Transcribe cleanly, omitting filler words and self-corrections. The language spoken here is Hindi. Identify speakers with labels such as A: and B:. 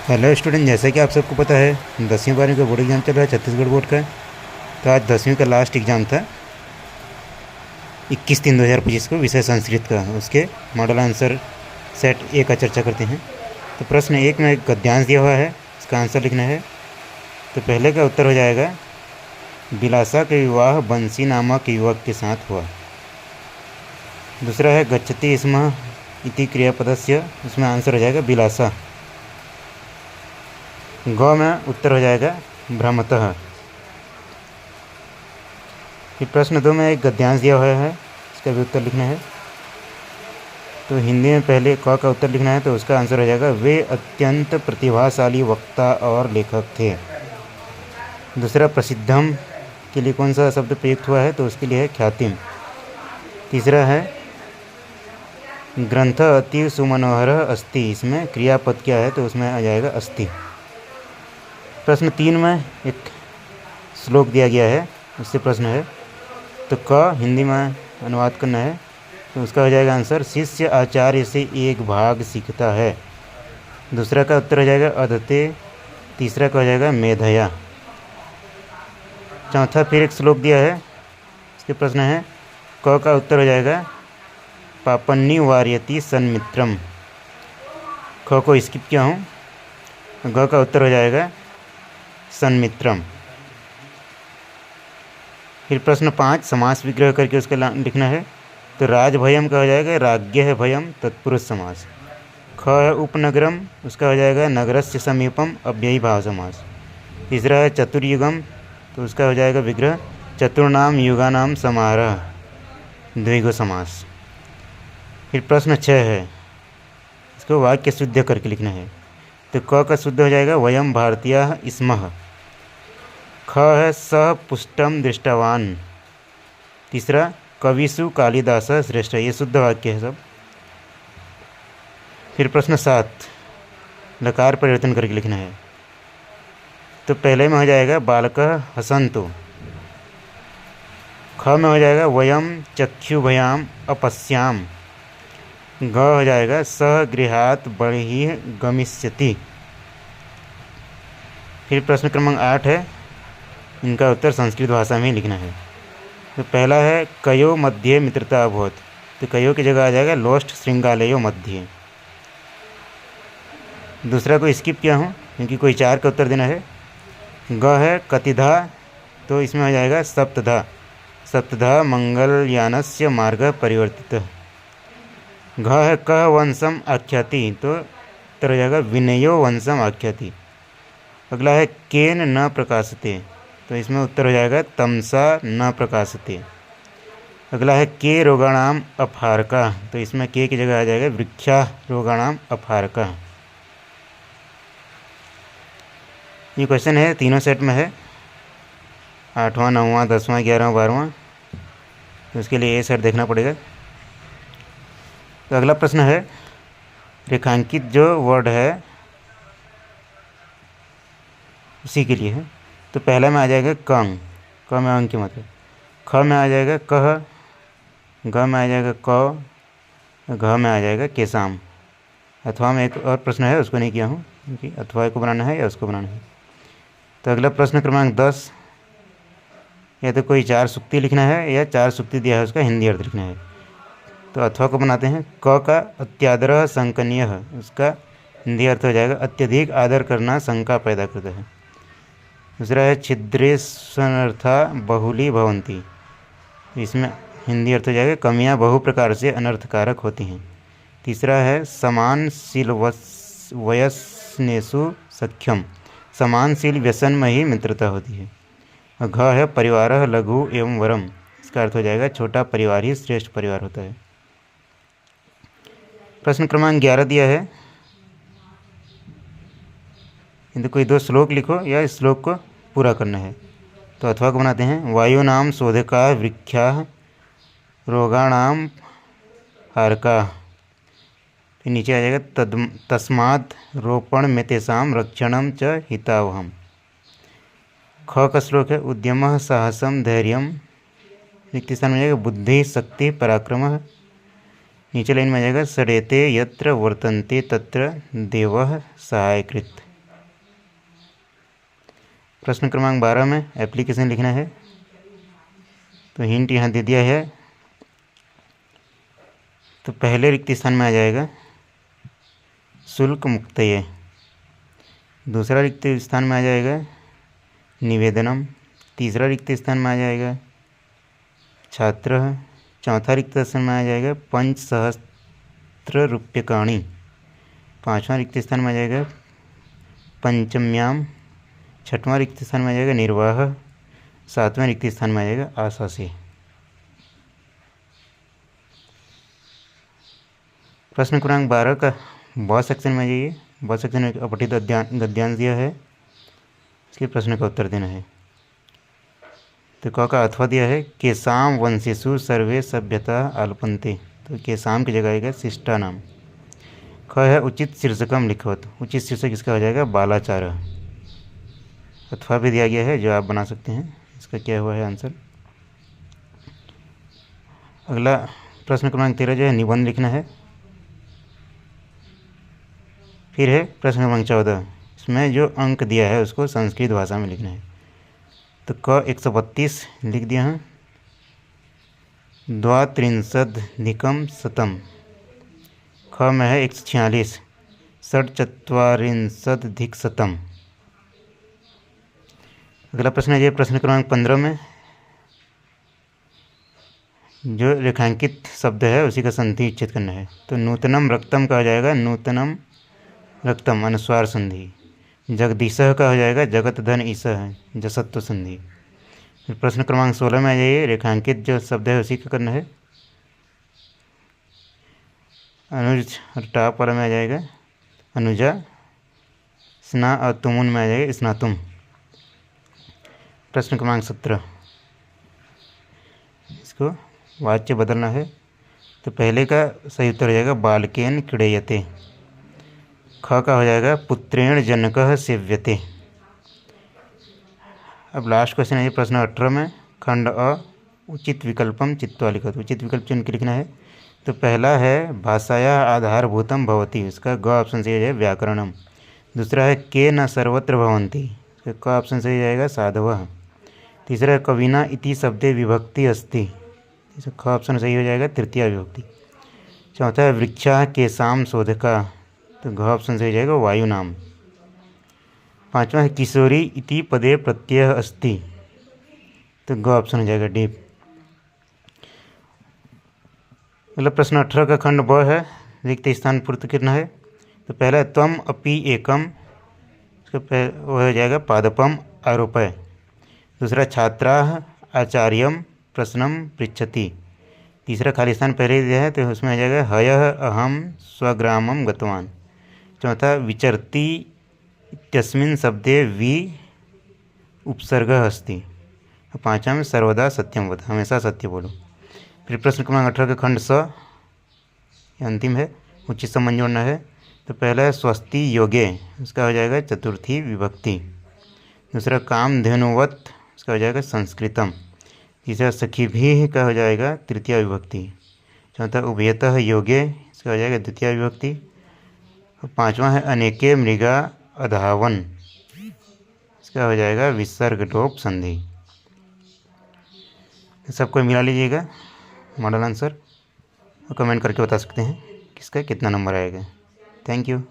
A: हेलो स्टूडेंट, जैसा कि आप सबको पता है 10वीं 12वीं का बोर्ड एग्ज़ाम चल रहा है छत्तीसगढ़ बोर्ड का। तो आज 10वीं का लास्ट एग्ज़ाम था 21/3/2025 को, विषय संस्कृत का। उसके मॉडल आंसर सेट ए का चर्चा करते हैं। तो प्रश्न एक में एक गद्यांश दिया हुआ है, इसका आंसर लिखना है। तो पहले का उत्तर हो जाएगा बिलासा का विवाह बंसी नामक युवक के साथ हुआ। दूसरा है गच्छति स्म इति क्रियापदस्य, उसमें आंसर हो जाएगा बिलासा। ग में उत्तर हो जाएगा भ्रमतः। फिर प्रश्न 2 में एक गद्यांश दिया हुआ है, इसका भी उत्तर लिखना है। तो हिंदी में पहले क का उत्तर लिखना है, तो उसका आंसर हो जाएगा वे अत्यंत प्रतिभाशाली वक्ता और लेखक थे। दूसरा प्रसिद्धम के लिए कौन सा शब्द प्रयुक्त हुआ है, तो उसके लिए है ख्यातिम। तीसरा है ग्रंथ अति सुमनोहर अस्ति, इसमें क्रियापद क्या है, तो उसमें आ जाएगा अस्ति। प्रश्न 3 में एक श्लोक दिया गया है, उससे प्रश्न है। तो क हिंदी में अनुवाद करना है, तो उसका हो जाएगा आंसर शिष्य आचार्य से एक भाग सीखता है। दूसरा का उत्तर हो जाएगा अदते। तीसरा का हो जाएगा मेधया। चौथा फिर एक श्लोक दिया है, इसके प्रश्न है। क का उत्तर हो जाएगा पापन्नी वार्यति सन्मित्रम। ख को स्किप किया हूँ। ग का उत्तर हो जाएगा सन्मित्रम। फिर प्रश्न 5 समास विग्रह करके उसका लिखना है। तो राजभयम का हो जाएगा राज्ञः भयम तत्पुरुष समास। ख है उपनगरम, उसका हो जाएगा नगरस्य समीपम अव्ययी भाव समास। तीसरा है चतुर्युगम, तो उसका हो जाएगा विग्रह चतुर्नाम युगानाम समारोह द्विगु समास। फिर प्रश्न 6 है, इसको वाक्य शुद्ध करके लिखना है। तो क का शुद्ध हो जाएगा वयम भारतीयाः स्मः। ख है स पुष्टम दृष्टवान। तीसरा कविषु कालिदास श्रेष्ठ, ये शुद्ध वाक्य है सब। फिर प्रश्न 7 लकार परिवर्तन करके लिखना है। तो पहले में हो जाएगा बालकः हसन्तु। ख में हो जाएगा वयम चक्षुभयाम अपश्याम। ग हो जाएगा सह गृहात् बहिः गमिष्यति। फिर प्रश्न क्रमांक 8 है, इनका उत्तर संस्कृत भाषा में लिखना है। तो पहला है कयो मध्ये मित्रता अभवत। तो कयो की जगह आ जाएगा लोष्ट श्रृंगालयो मध्ये। दूसरा को स्किप किया हूँ क्योंकि कोई 4 का उत्तर देना है। ग है कतिधा, तो इसमें हो जाएगा सप्तधा। सप्तधा मंगलयानस्य मार्ग परिवर्तित। घ है कह वंशम आख्याति, तो उत्तर हो जाएगा विनयो वंशम आख्याति। अगला है केन न प्रकाशते, तो इसमें उत्तर हो जाएगा तमसा न प्रकाशते। अगला है के रोगाणाम अपहारका, तो इसमें के की जगह आ जाएगा वृक्षा रोगाणाम अपहारका। ये क्वेश्चन है, तीनों सेट में है, 8वां 9वां 10वां 11वां 12वां। तो उसके लिए ये सेट देखना पड़ेगा। तो अगला प्रश्न है रेखांकित जो वर्ड है उसी के लिए है। तो पहला में आ जाएगा कंग, क में अंग की मतलब। ख में आ जाएगा कह, ग में आ जाएगा क, घ में आ जाएगा केसाम। अथवा में एक और प्रश्न है, उसको नहीं किया हूँ क्योंकि अथवा को बनाना है या उसको बनाना है। तो अगला प्रश्न क्रमांक 10, या तो कोई 4 सुक्ति लिखना है या 4 सुक्ति दिया है उसका हिंदी अर्थ लिखना है। तो अथवा को बनाते हैं। क का अत्यादरः शंकनीयः, उसका हिंदी अर्थ हो जाएगा अत्यधिक आदर करना शंका पैदा करता है। दूसरा है छिद्रेष्वनर्था बहुली भवन्ति, इसमें हिंदी अर्थ हो जाएगा कमियां बहु प्रकार से अनर्थकारक होती हैं। तीसरा है समानशील वयस्नेषु सख्यम, समानशील व्यसन में ही मित्रता होती है। और घ है परिवारः लघु एवं वरम, इसका अर्थ हो जाएगा छोटा परिवार ही श्रेष्ठ परिवार होता है। प्रश्न क्रमांक 11 दिया है, तो कोई 2 श्लोक लिखो या इस श्लोक को पूरा करना है। तो अथवा को बनाते हैं। वायुनाम शोधका वृक्षा रोगाणाम हारका। फिर नीचे आ जाएगा तस्मात् रोपण में तेषाम रक्षणम च हितावहम। ख का श्लोक है उद्यमः साहसम धैर्यम। रिक्त स्थान में जाएगा बुद्धि शक्ति पराक्रम। नीचे लाइन में आ जाएगा सरेते यत्र वर्तन्ते तत्र देवः सहायकृत। प्रश्न क्रमांक 12 में एप्लीकेशन लिखना है। तो हिंट यहाँ दे दिया है। तो पहले रिक्त स्थान में आ जाएगा शुल्क मुक्तये, दूसरा रिक्त स्थान में आ जाएगा निवेदनम, तीसरा रिक्त स्थान में आ जाएगा छात्र, चौथा रिक्त स्थान में आ जाएगा पंचसहस्त्र रूप्यकाणि, पाँचवां रिक्त स्थान में आ जाएगा पंचम्याम, छठवां रिक्त स्थान में आ जाएगा निर्वाह, सातवें रिक्त स्थान में आ जाएगा आशासी। प्रश्न क्रमांक 12 का ब सेक्शन में जाइए। ब सेक्शन में अपठित गद्यांश दिया है, इसके प्रश्न का उत्तर देना है। तो क का अथवा दिया है केसाम वंशेषु सर्वे सभ्यता आलपन्ते, तो केसाम की जगह आएगा शिष्टा नाम। ख है उचित शीर्षकम लिखवत, उचित शीर्षक इसका हो जाएगा बालाचार। अथवा भी दिया गया है जो आप बना सकते हैं। इसका क्या हुआ है आंसर। अगला प्रश्न क्रमांक 13 जो है निबंध लिखना है। फिर है प्रश्न क्रमांक 14, इसमें जो अंक दिया है उसको संस्कृत भाषा में लिखना है। तो क 132 लिख दिया है, द्वात्रिंशदधिकम शतम। ख में है 146, षट्चत्वारिंशदधिक शतम। अगला प्रश्न है ये प्रश्न क्रमांक 15 में जो रेखांकित शब्द है उसी का संधि विच्छेद करना है। तो नूतनम रक्तम का हो जाएगा नूतनम रक्तम अनुस्वार संधि। जगदीशः का हो जाएगा जगत धन ईशः जसत्व संधि। फिर प्रश्न क्रमांक 16 में आ जाइए, रेखांकित जो शब्द है उसी का करना है। अनुज और टाप वाला में आ जाएगा अनुजा, स्ना और तुमुन में आ जाएगा स्नातुम। प्रश्न क्रमांक 17, इसको वाच्य बदलना है। तो पहले का सही उत्तर हो जाएगा बालकेन क्रीडयते। ख का हो जाएगा पुत्रेण जनकः सेव्यते। अब लास्ट क्वेश्चन है प्रश्न 18 में खंड अ उचित विकल्पम चित्वा लिखत, उचित विकल्प चुन के लिखना है। तो पहला है भाषाया आधारभूतम भवति, इसका ग ऑप्शन सही हो जाएगा व्याकरणम। दूसरा है के न सर्वत्र भवन्ति, इसका क ऑप्शन सही जाएगा साधवः। तीसरा है कविना इति शब्दे विभक्ति अस्ति, इसका ख ऑप्शन सही हो जाएगा तृतीया विभक्ति। चौथा है वृक्षा केसाम शोधका, तो घ ऑप्शन सही हो जाएगा वायु नाम। पांचवा है किशोरी इति पदे प्रत्यय अस्ति, तो ग ऑप्शन हो जाएगा डी। मतलब प्रश्न 18 का खंड ब है, रिक्त स्थान पूर्ति करना है। तो पहला है त्वम अपि एकम, इसका वो हो जाएगा पादपम आरोपय। दूसरा छात्राः आचार्यम प्रश्नम पृच्छति। तीसरा खाली स्थान पहले ही दिया है तो उसमें आ जाएगा हयः अहम स्वग्रामम गतवान। चौथा विचरति इत्यस्मिन् शब्दे वि उपसर्गः अस्ति। पाँचवा में सर्वदा सत्यम वद, हमेशा सत्य बोलो। फिर प्रश्न क्रमांक 18 का खंड स, अंतिम है, उचित संबंध जोड़ना है। तो पहला है स्वस्ति योगे, उसका हो जाएगा चतुर्थी विभक्ति। दूसरा कामधेनुवत, उसका हो जाएगा संस्कृतम। तीसरा सखीभिः का हो जाएगा तृतीया विभक्ति। चौथा उभयतः योगे, इसका हो जाएगा द्वितीय विभक्ति। और पाँचवा है अनेके मृगा अधावन, इसका हो जाएगा विसर्ग लोप संधि। सबको मिला लीजिएगा मॉडल आंसर और कमेंट करके बता सकते हैं किसका कितना नंबर आएगा। Thank you.